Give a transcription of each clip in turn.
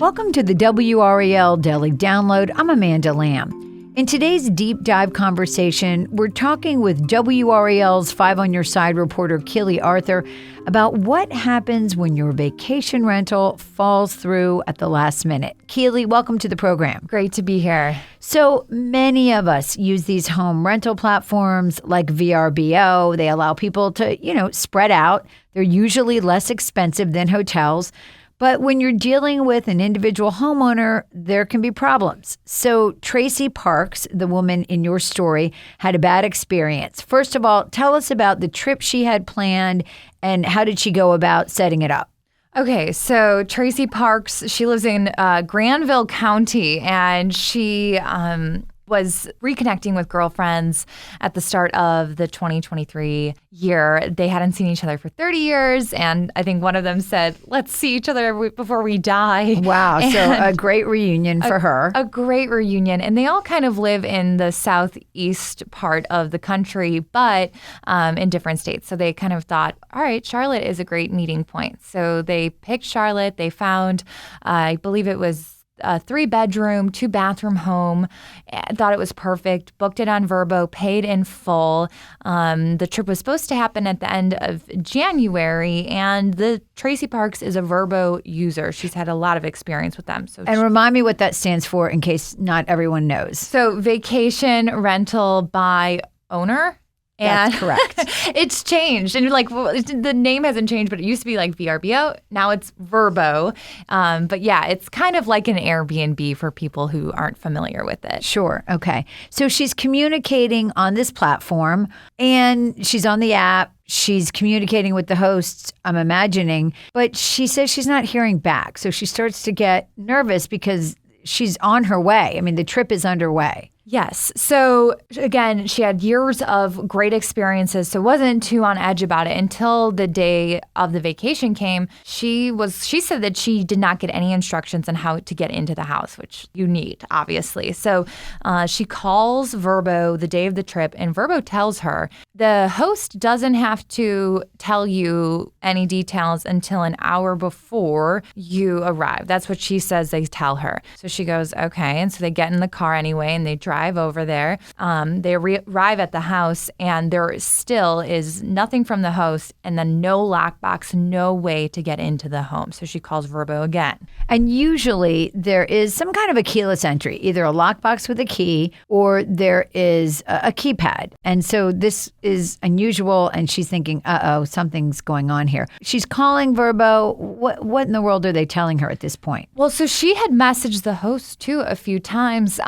Welcome to the WRAL Daily Download. I'm Amanda Lamb. In today's deep dive conversation, we're talking with WRAL's Five on Your Side reporter Keely Arthur about what happens when your vacation rental falls through at the last minute. Keely, welcome to the program. Great to be here. So many of us use these home rental platforms like VRBO. They allow people to, spread out. They're usually less expensive than hotels. But when you're dealing with an individual homeowner, there can be problems. So Tracy Parks, the woman in your story, had a bad experience. First of all, tell us about the trip she had planned and how did she go about setting it up? Okay, so Tracy Parks, she lives in Granville County, and she was reconnecting with girlfriends at the start of the 2023 year. They hadn't seen each other for 30 years, and I think one of them said, let's see each other before we die. Wow, so a great reunion for her. A great reunion, and they all kind of live in the southeast part of the country, but in different states. So they kind of thought, all right, Charlotte is a great meeting point. So they picked Charlotte. They found, I believe it was a 3-bedroom, 2-bathroom home. Thought it was perfect. Booked it on VRBO, paid in full. The trip was supposed to happen at the end of January, and the Tracy Parks is a VRBO user. She's had a lot of experience with them. And remind me what that stands for in case not everyone knows. So vacation rental by owner. That's correct. It's changed. And the name hasn't changed, but it used to be like VRBO. Now it's VRBO. But yeah, it's kind of like an Airbnb for people who aren't familiar with it. Sure. Okay. So she's communicating on this platform and she's on the app. She's communicating with the hosts, I'm imagining, but she says she's not hearing back. So she starts to get nervous because she's on her way. I mean, the trip is underway. Yes. So again, she had years of great experiences, so wasn't too on edge about it until the day of the vacation came. She said that she did not get any instructions on how to get into the house, which you need, obviously. So she calls VRBO the day of the trip, and VRBO tells her the host doesn't have to tell you any details until an hour before you arrive. That's what she says they tell her. So she goes, okay. And so they get in the car anyway, and they drive over there. They arrive at the house, and there still is nothing from the host, and then no lockbox, no way to get into the home. So she calls VRBO again. And usually there is some kind of a keyless entry, either a lockbox with a key or there is a keypad. And so this is unusual, and she's thinking, uh-oh, something's going on here. She's calling VRBO. What in the world are they telling her at this point? Well, so she had messaged the host too a few times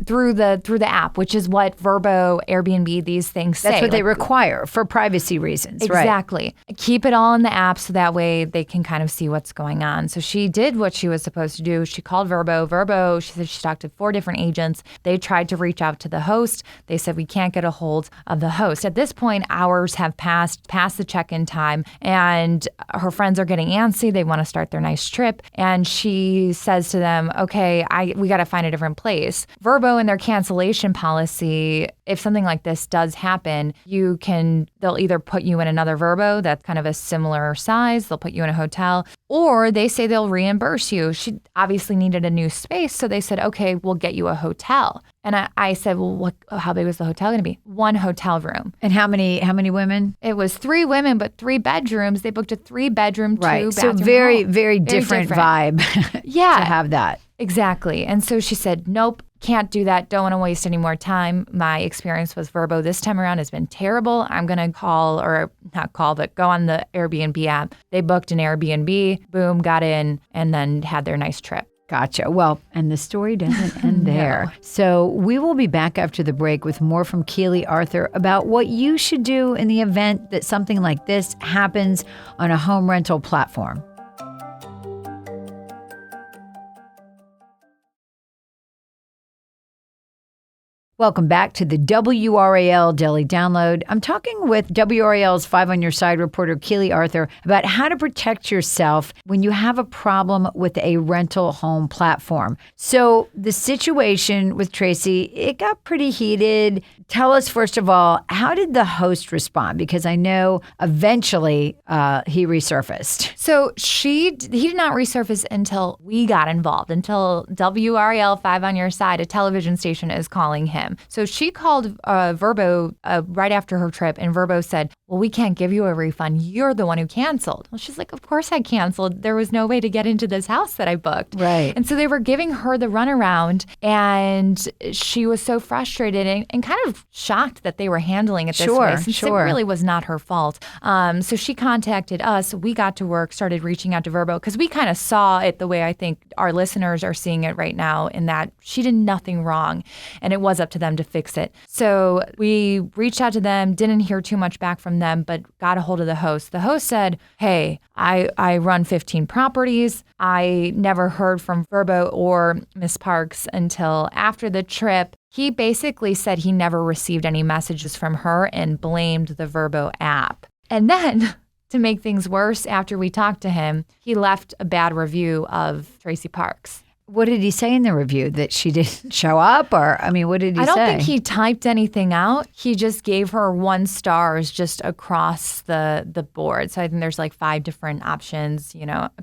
through the app, which is what VRBO, Airbnb, these things say. That's what they require for privacy reasons, exactly. Right? Keep it all in the app so that way they can kind of see what's going on. So she did what she was supposed to do. She called VRBO. VRBO, she said she talked to 4 different agents. They tried to reach out to the host. They said, we can't get a hold of the host. At this point, hours have past the check-in time, and her friends are getting antsy. They want to start their nice trip. And she says to them, okay, we got to find a different place. VRBO in their cancellation policy, if something like this does happen, they'll either put you in another VRBO that's kind of a similar size, they'll put you in a hotel, or they say they'll reimburse you. She obviously needed a new space, so they said, okay, we'll get you a hotel. And I said, well, how big was the hotel going to be? 1 hotel room. And how many women? It was 3 women, but 3 bedrooms. They booked a 3-bedroom, 2-bathroom So very, home. very different vibe yeah, to have that. Exactly. And so she said, nope, can't do that. Don't want to waste any more time. My experience with VRBO this time around has been terrible. I'm going to go on the Airbnb app. They booked an Airbnb, boom, got in, and then had their nice trip. Gotcha. Well, and the story doesn't end there. No. So we will be back after the break with more from Keely Arthur about what you should do in the event that something like this happens on a home rental platform. Welcome back to the WRAL Daily Download. I'm talking with WRAL's 5 on Your Side reporter Keely Arthur about how to protect yourself when you have a problem with a rental home platform. So the situation with Tracy, it got pretty heated. Tell us, first of all, how did the host respond? Because I know eventually he resurfaced. So he did not resurface until we got involved, until WRAL 5 on Your Side, a television station, is calling him. So she called VRBO right after her trip, and VRBO said, well, we can't give you a refund. You're the one who canceled. Well, she's like, of course I canceled. There was no way to get into this house that I booked. Right. And so they were giving her the runaround, and she was so frustrated and kind of shocked that they were handling it this way, since it really was not her fault. So she contacted us. We got to work, started reaching out to VRBO, because we kind of saw it the way I think our listeners are seeing it right now, in that she did nothing wrong, and it was up to them to fix it. So we reached out to them, didn't hear too much back from them, but got a hold of the host. The host said, hey, I run 15 properties. I never heard from VRBO or Miss Parks until after the trip. He basically said he never received any messages from her and blamed the VRBO app. And then, to make things worse, after we talked to him, he left a bad review of Tracy Parks. What did he say in the review? That she didn't show up? Or, I mean, what did he say? I don't think he typed anything out. He just gave her 1 stars just across the board. So I think there's like 5 different options,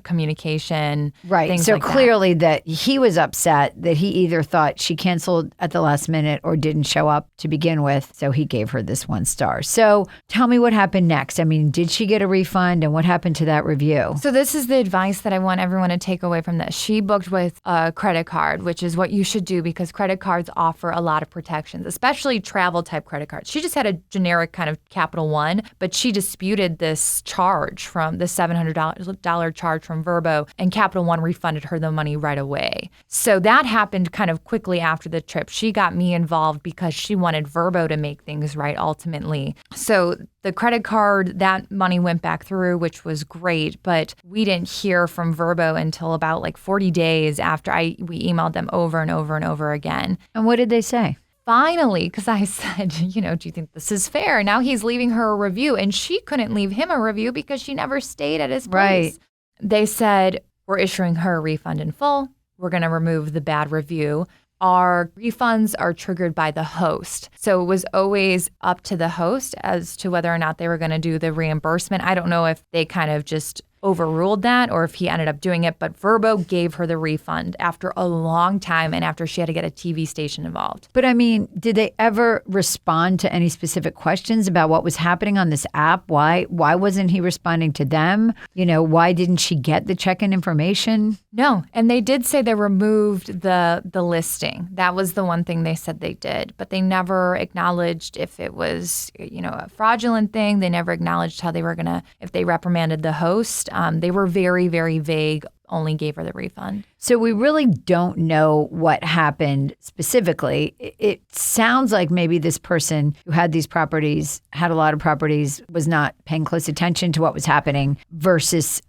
communication, right. Things so like clearly that he was upset that he either thought she canceled at the last minute or didn't show up to begin with. So he gave her this 1 star. So tell me what happened next. I mean, did she get a refund, and what happened to that review? So this is the advice that I want everyone to take away from this. She booked with a credit card, which is what you should do, because credit cards offer a lot of protections, especially travel type credit cards. She just had a generic kind of Capital One, but she disputed this charge from the $700 charge from VRBO, and Capital One refunded her the money right away. So that happened kind of quickly after the trip. She got me involved because she wanted VRBO to make things right ultimately. So the credit card, that money went back through, which was great, but we didn't hear from VRBO until about like 40 days after we emailed them over and over and over again. And what did they say? Finally, because I said, do you think this is fair? Now he's leaving her a review, and she couldn't leave him a review because she never stayed at his place. Right. They said, we're issuing her a refund in full. We're going to remove the bad review. Our refunds are triggered by the host. So it was always up to the host as to whether or not they were going to do the reimbursement. I don't know if they kind of just overruled that or if he ended up doing it, but VRBO gave her the refund after a long time and after she had to get a TV station involved. But I mean, did they ever respond to any specific questions about what was happening on this app? Why wasn't he responding to them? Why didn't she get the check-in information? No, and they did say they removed the listing. That was the one thing they said they did, but they never acknowledged if it was, a fraudulent thing. They never acknowledged how they were if they reprimanded the host. They were very, very vague, only gave her the refund. So we really don't know what happened specifically. It sounds like maybe this person who had these properties, had a lot of properties, was not paying close attention to what was happening versus,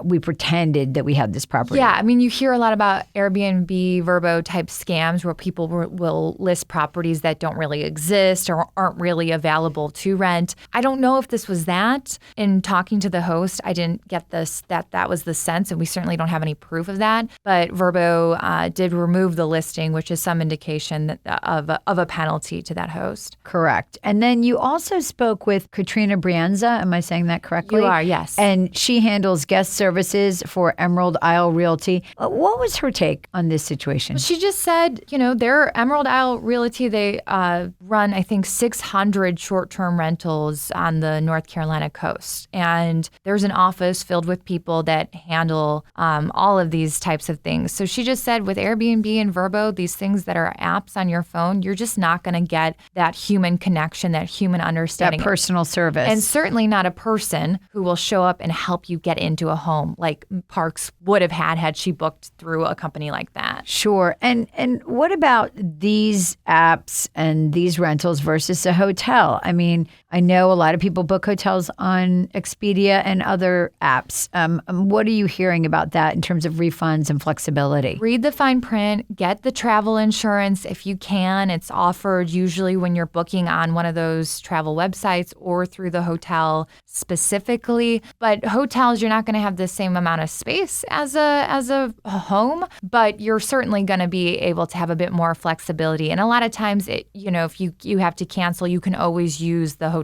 we pretended that we had this property. Yeah, I mean, you hear a lot about Airbnb, VRBO type scams where people will list properties that don't really exist or aren't really available to rent. I don't know if this was that. In talking to the host, I didn't get that was the sense, and we certainly don't have any proof of that. But VRBO did remove the listing, which is some indication of a penalty to that host. Correct. And then you also spoke with Katrina Brianza. Am I saying that correctly? You are, yes. And she handles guest services for Emerald Isle Realty. What was her take on this situation? She just said, their Emerald Isle Realty, they run, I think, 600 short-term rentals on the North Carolina coast. And there's an office filled with people that handle all of these types of things. So she just said with Airbnb and VRBO, these things that are apps on your phone, you're just not going to get that human connection, that human understanding. That personal service. And certainly not a person who will show up and help you get into a home like Parks would have had she booked through a company like that. Sure. And what about these apps and these rentals versus a hotel? I mean, I know a lot of people book hotels on Expedia and other apps. What are you hearing about that in terms of refunds and flexibility? Read the fine print, get the travel insurance if you can. It's offered usually when you're booking on one of those travel websites or through the hotel specifically. But hotels, you're not going to have the same amount of space as a home, but you're certainly going to be able to have a bit more flexibility. And a lot of times, if you have to cancel, you can always use the hotel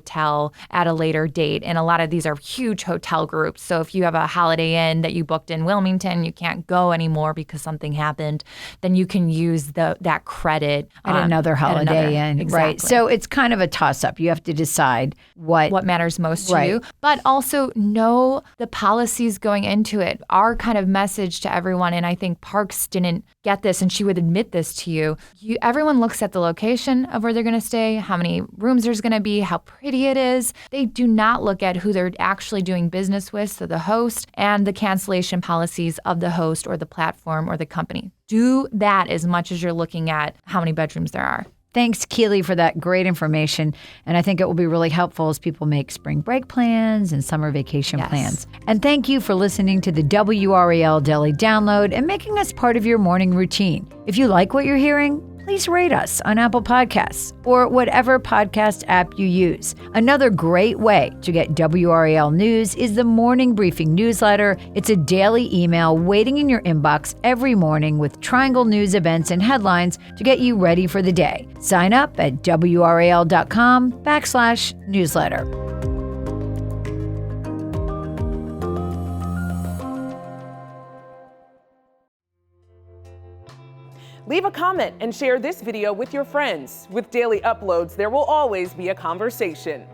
at a later date. And a lot of these are huge hotel groups. So if you have a Holiday Inn that you booked in Wilmington, you can't go anymore because something happened, then you can use that credit at another Holiday Inn. Exactly. Right. So it's kind of a toss-up. You have to decide what matters most to you, but also know the policies going into it. Our kind of message to everyone, and I think Parks didn't get this, and she would admit this to you, everyone looks at the location of where they're going to stay, how many rooms there's going to be, how pretty it is. They do not look at who they're actually doing business with, so the host, and the cancellation policies of the host or the platform or the company. Do that as much as you're looking at how many bedrooms there are. Thanks, Keely, for that great information. And I think it will be really helpful as people make spring break plans and summer vacation plans. And thank you for listening to the WRAL Daily Download and making us part of your morning routine. If you like what you're hearing, please rate us on Apple Podcasts or whatever podcast app you use. Another great way to get WRAL news is the Morning Briefing newsletter. It's a daily email waiting in your inbox every morning with Triangle news events and headlines to get you ready for the day. Sign up at WRAL.com/newsletter. Leave a comment and share this video with your friends. With daily uploads, there will always be a conversation.